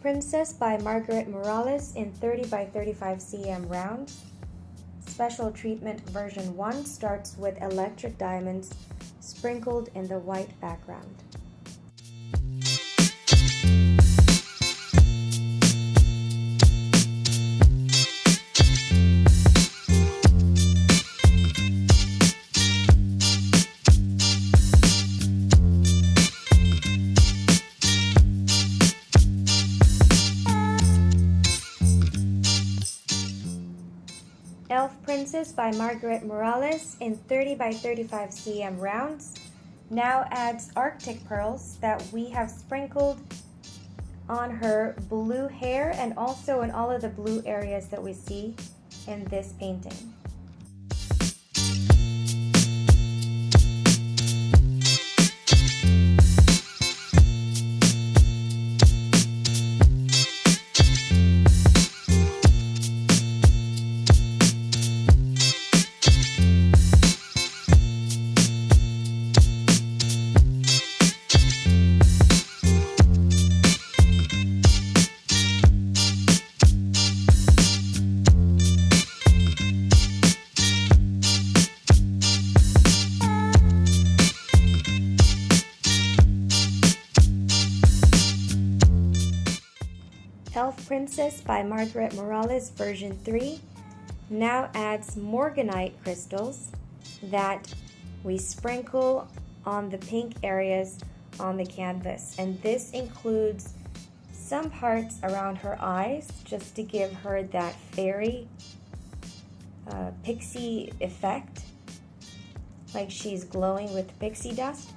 Princess by Margaret in 30 by 35 cm rounds. Special treatment version 1 starts with electric diamonds sprinkled in the white background. Elf Princess by Margaret in 30 by 35 cm rounds now adds Arctic pearls that we have sprinkled on her blue hair and also in all of the blue areas that we see in this painting. Elf Princess by Margaret version 3 now adds morganite crystals that we sprinkle on the pink areas on the canvas, and this includes some parts around her eyes just to give her that fairy pixie effect, like she's glowing with pixie dust.